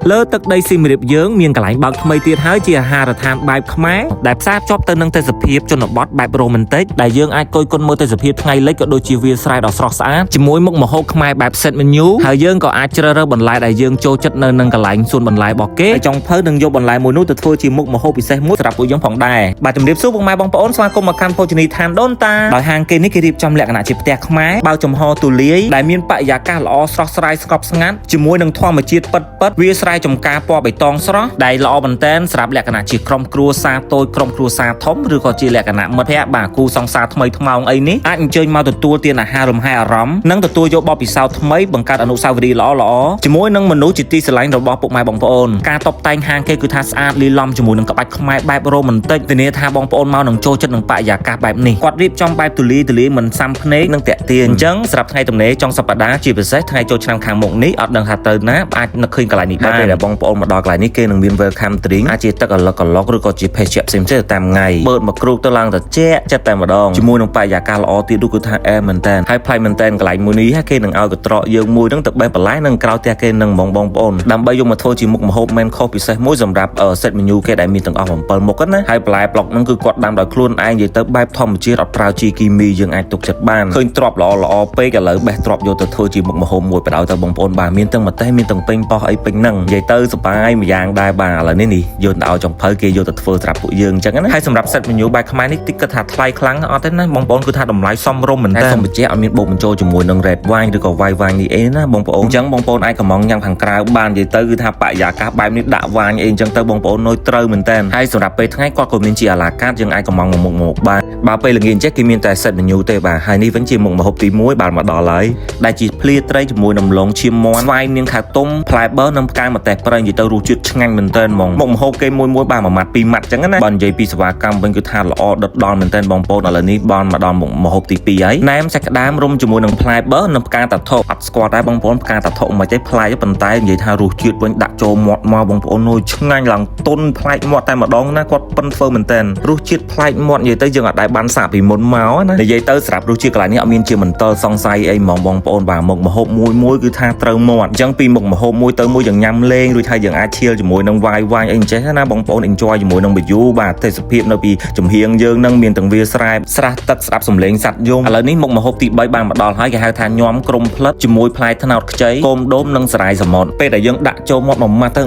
លើទឹកដីស៊ីមរៀបយើងមានកន្លែងបើកថ្មីទៀតហើយជាអាហារដ្ឋានបែបខ្មែរដែលផ្សារភ្ជាប់ទៅនឹងទេសភាពជនបទបែបរ៉ូមែនទិកដែលយើងអាចគយគន់មើលទេសភាពថ្ងៃលិចក៏ដូចជាវាលស្រែដ៏ស្រស់ស្អាតជាមួយមុខម្ហូបខ្មែរបែប set menu ហើយយើងក៏អាចជ្រើសរើសបន្លែដែលយើងចូលចិត្តនៅនឹងកន្លែងសួនបន្លែរបស់គេហើយចុងភៅនឹងយកបន្លែមួយនោះទៅធ្វើជាមុខម្ហូបពិសេសមួយសម្រាប់ពួកយើងផងដែរបាទជំរាបសួរពុកម៉ែបងប្អូនស្វាគមន៍មកកាន់ភោជនីយដ្ឋានដូនតាដោយហាងគេនេះគេរៀបចំលក្ខណៈជាផ្ទះខ្មែរបើកចំហទូលាយដែលមានបរិយាកាសល្អស្រស់ស្រាយស្ងប់ស្ងាត់ជាមួយនឹងធម្មជាតិពិតៗវាលស្រែចម្ការពណ៌បៃតងស្រស់ដែលល្អមែនទែនសម្រាប់លក្ខណៈជាក្រុមគ្រួសារតូចក្រុមគ្រួសារធំឬក៏ជាលក្ខណៈមិត្តភក្តិបាទគូសង្សារថ្មីថ្មោងអីនេះអាចអញ្ជើញមកទទួលទានអាហាររំហែអារម្មណ៍និងទទួលយកបទពិសោធន៍ថ្មីបង្កើតអនុស្សាវរីយ៍ល្អៗជាមួយនឹងមនុស្សជាទីស្រឡាញ់របស់ពុកម៉ែបងប្អូនការតុបតែងហាងគេគឺថាស្អាតលាយឡំជាមួយនឹងក្បាច់ខ្មែរបែបរ៉ូមែនទិកធានាថាបងប្អូនមកនឹងចូលចិត្តនឹងបរិយាកាសបែបនេះគាត់រៀបចំបែបទូលាយមិនសាំភ្នែកនិងតាក់ទាញអញ្ចឹងសម្រាប់ថ្ងៃទំនេរចុងសប្តាហ៍ជាពិសេសថ្ងៃចូលឆ្នាំខាងមុខនេះអត់ដឹងថាទៅណាអាចនឹកឃើញកន្លែងនេះបានពេលដែលបងប្អូនមកដល់កន្លែងនេះគេនឹងមាន welcome drink អាចជាទឹកអលឹកឬក៏ជាភេសជ្ជៈផ្សេងៗទៅតាមថ្ងៃបឺតមកគ្រូទៅឡើងត្រជាក់ចិត្តតែម្ដងជាមួយនឹងបរិយាកាសល្អទៀតនោះគឺថាអែមែនតើហើយប្លែកមែនតើកន្លែងមួយនេះគេនឹងឲ្យកត្រកយើងមួយនឹងទៅបេះបន្លែនឹងក្រោយផ្ទះគេនឹងបងប្អូនដើម្បីយកមកធ្វើជាមុខម្ហូបមែនខុសពិសេសមួយសម្រាប់ set menu គេដែលមានទាំងអស់7មុខណាហើយបន្លែប្លុកនឹងគឺគាត់ដាំដោយខ្លួនឯងនិយាយទៅបែបធម្មជាតិអត់ប្រើជីគីមីយើងអាចទុកចិត្តបានឃើញទ្របល្អពេកឥឡូវបេះទ្របយកទៅធ្វើជាមុខម្ហូបមួយបដ ாய் ទៅបងប្អូនបាទមានទាំងម្ទេសមានទាំងពេញប៉ោះអីពេញហ្នឹងនិយាយទៅសប្បាយមួយយ៉ាងដែរបាទឥឡូវនេះយកទៅឲ្យចុងភៅគេយកទៅធ្វើសម្រាប់ពួកយើងអញ្ចឹងណាហើយសម្រាប់ set menu បែបខ្មែរនេះតិចគាត់ថាថ្លៃខ្លាំងអត់ទេណាបងប្អូនគឺថាតម្លៃសមរម្យមែនតើសូមបញ្ជាក់អត់មានបូកបញ្ចូលជាមួយនឹង red wine ឬក៏ white wine នេះអីណាបងប្អូនអញ្ចឹងបងប្អូនអាចកំងញ៉ាំខាងក្រៅបាននិយាយទៅគឺថាបរិយាកាសបែបនេះដាក់ wine អីអញ្ចឹងទៅបងប្អូននៅត្រូវមែនតើហើយសម្រាប់ពេលថ្ងៃគាត់ក៏មានជាអាឡាកាតយើងអាចកំងមកបានបើពេលល្ងាចចេះគេមានតែ set menu ទេបាទហើយនេះវិញជាមុខម្ហូបទី1បាទមកដល់ហើយដែលជាភ្លាត្រីជាមួយដំឡូងឈាមមាន់ស្វាយនាងខាទុំផ្លែបឺនិងផ្កាម្ទេសប្រេងនិយាយទៅរសជាតិឆ្ងាញ់មែនតើហ្មងមុខម្ហូបគេមួយបាទមួយម៉ាត់ពីរម៉ាត់អញ្ចឹងណាបើនិយាយពីសេវាកម្មវិញគឺថាល្អដិតដល់មែនតើបងប្អូនឥឡូវនេះបនមកដល់មុខម្ហូបទី2ហើយណែមសាច់ក្តាមរុំជាមួយនឹងផ្លែបឺនិងផ្កាតាថុអត់ស្គាល់ដែរបងប្អូនផ្កាតាថុមិនទេផ្លែប៉ុន្តែនិយាយថារសជាតិវិញដាក់ចូលមាត់មកបងប្អូននោះឆ្ងាញ់ឡើងទុនផ្លែកមាត់តែម្ដងណាគាត់ប៉ិនធ្វើមែនតើរសជាតិផ្លែកមាត់និយាយទៅយើងអត់ដែលបានសាកពីមុនមកណានិយាយទៅសម្រាប់រសជាតិកន្លែងនេះអត់មានជាមន្ទិលសង្ស័យអីហ្មងបងប្អូនបាទមុខម្ហូបមួយគឺថាត្រូវមាត់អញ្ចឹងពីមុខម្ហូបមួយទៅមួយយើងញ៉ាំលេងរួចហើយយើងអាចឈៀលជាមួយនឹងវាយអីអញ្ចឹងណាបងប្អូន enjoy ជាមួយនឹង view បាទទេសភាពនៅពីចំហៀងយើងនឹងមានទាំងវាលស្រែស្រះទឹកស្ដាប់សំឡេងសត្វយំឥឡូវនេះមុខម្ហូបទី3បានមកដល់ហើយគេហៅថាញោមក្រុមផ្លិតជាមួយផ្លែត្នោតខ្ចីគោមដូមនិងសារាយសមុទ្រពេលដែលយើងដាក់ចូលមាត់មួយម៉ាត់ទៅ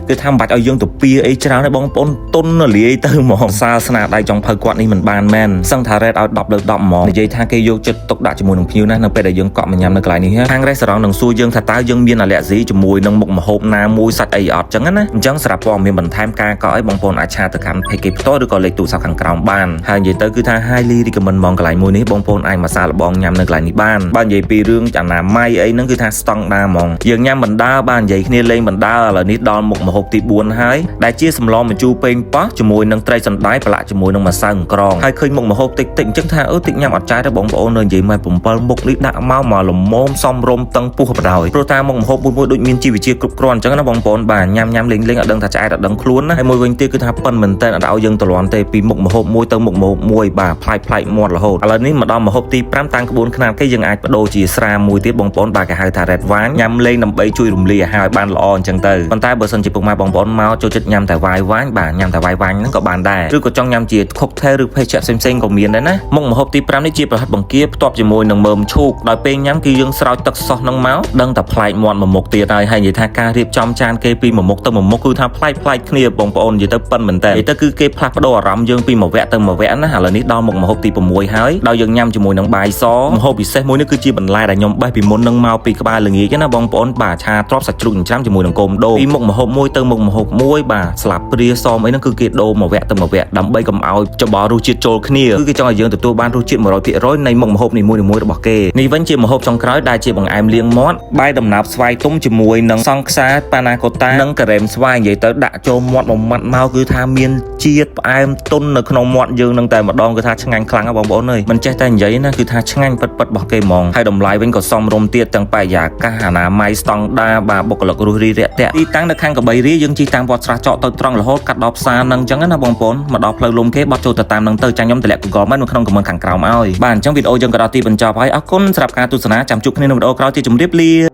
គឺថាមិនបាច់ឲ្យយើងទៅពៀអីច្រើនទេបងប្អូនទុនលាយទៅហ្មងសាលស្នាដៃចុងភៅគាត់នេះមិនបានមែនសឹងថា rate ឲ្យ10លើ10ហ្មងនិយាយថាគេយកចិត្តទុកដាក់ជាមួយនឹងភ្ញៀវណានៅពេលដែលយើងកក់មកញ៉ាំនៅកន្លែងនេះខាង restaurant នឹងសួរយើងថាតើយើងមានអាឡែស៊ីជាមួយនឹងមុខម្ហូបណាមួយសាច់អីអត់ចឹងណាអញ្ចឹងសម្រាប់ព័ត៌មានបន្ថែមការកក់អីបងប្អូនអាចឆាតទៅកាន់ page គេផ្ទាល់ឬក៏លេខទូរស័ព្ទខាងក្រោមបានហើយនិយាយទៅគឺថា highly recommend ហ្មងកន្លែងមួយនេះបងប្អូនអាចមកសាកល្បងញ៉ាំនៅកន្លែងនេះបានបើនិយាយពីរឿងអនាម័យអីហ្នឹងគឺថាស្តង់ដារហ្មងយើងញ៉ាំបណ្ដើបាននិយាយគ្នាលេងបណ្ដើឥឡូវនេះដល់មុខម្ហូបទី4ហើយដែលជាសម្លម្ជូរពេញប៉ោះជាមួយនឹងត្រីសណ្តែកប្រឡាក់ជាមួយនឹងម្សៅអង្ក្រងហើយឃើញមុខម្ហូបតិចអញ្ចឹងថាតិចញ៉ាំអត់ចាយទេបងប្អូននៅនិយាយមក7មុខនេះដាក់មកល្មមសមរម្យតឹងពុះបដ ாய் ព្រោះតាមមុខម្ហូបមួយដូចមានជីវជាតិគ្រប់គ្រាន់អញ្ចឹងណាបងប្អូនបាទញ៉ាំលេងអត់ដឹងថាឆ្អែតអត់ដឹងខ្លួនណាហើយមួយវិញទៀតគឺថាប៉ិនមែនតើអត់ឲ្យយើងទលាន់ទេពីមុខម្ហូបមួយទៅមុខម្ហូបមួយបាទផ្លែកមាត់រហូតឥឡូវនេះមកដល់ម្ហូបទី5តាមក្បួនខ្នាតគេយើងអាចបដូរជាស្រាមួយទៀតបងប្អូនបាទគេហៅថា red wine ញ៉ាំលេងដើម្បីជួយរំលាយអាហារឲ្យបានល្អអញ្ចឹងទៅប៉ុន្តែបើសិនជាពុកម៉ែបងប្អូនមកចូលចិត្តញ៉ាំតែ white wine បាទញ៉ាំតែ white wine ហ្នឹងក៏បានដែរឬក៏ចង់ញ៉ាំជា cocktail ឬភេសជ្ជៈផ្សេងៗក៏មានដែរណាមុខម្ហូបទី5នេះជាប្រហិតបង្គាផ្ទាប់ជាមួយនឹងមើមឈូកដោយពេលញ៉ាំគឺយើងស្រោចទឹកសោះហ្នឹងមកដឹងតែប្លែកមាត់មួយមុខទៀតហើយនិយាយថាការរៀបចំចានគេពីមួយមុខទៅមួយមុខគឺថាប្លែកគ្នាបងប្អូននិយាយទៅប៉ិនមែនតើនិយាយទៅគឺគេផ្លាស់ប្ដូរអារម្មណ៍យើងពីមួយវគ្គទៅមួយវគ្គណាឥឡូវនេះដល់មុខម្ហូបទី6ហើយដោយយើងញ៉ាំជាមួយនឹងបាយសម្ហូបពិសេសមួយនេះគឺជាបន្លែដែលខ្ញុំបេះពីមុននឹងមកពីក្បាលល្ងាចណាបងប្អូនបាទឆាទ្របសាច់ជ្រូកចិញ្ច្រាំជាមួយនឹងគោមដូងពីមុខម្ហូបមួយទៅមុខម្ហូបមួយបាទស្លាបព្រាសមអីហ្នឹងគឺគេដូរមួយវគ្គទៅមួយវគ្គដើម្បីកុំឲ្យច្បល់រសជាតិចូលគ្នាគឺគេចង់ឲ្យយើងទទួលបានរសជាតិ 100% នៃមុខម្ហូបនីមួយៗរបស់គេនេះវិញជាម្ហូបចុងក្រោយដែលជាបង្អែមលាងមាត់បាយដំណើបស្វាយទុំជាមួយនឹងសង្ខ្សាប៉ាណាកូតានិងការ៉េមស្វាយនិយាយទៅដាក់ចូលមាត់មួយម៉ាត់មកគឺថាមានជាតិផ្អែមទុននៅក្នុងមាត់យើងនឹងតែម្ដងគឺថាឆ្ងាញ់ខ្លាំងបងប្អូនអើយមិនចេះតែនិយាយណាគឺថាឆ្ងាញ់ពិតរបស់គេហ្មងហើយតម្លៃវិញក៏សមរម្យទៀតទាំងបរិយាកាសអនាម័យស្តង់ដារបាទបុគ្គលិករស់រីរាក់ទាក់ទីតាំងនៅខាងកបីរីយើងជិះតាមវត្តស្រះចកទៅត្រង់រហូតកាត់ដល់ផ្សារនឹងអញ្ចឹងណាបងប្អូនមកដល់ផ្លូវលំគេបត់ចូលទៅតាមនឹងទៅចាញ់ខ្ញុំតម្លាក់ Google Map នៅក្នុងខមមិនខាងក្រោមឲ្យបាទអញ្ចឹងវីដេអូយើងក៏ដល់ទីបញ្ចប់ហើយអរគុណសម្រាប់ការទស្សនាចាំជួបគ្នានៅវីដេអូក្រោយទៀតជម្រាបលា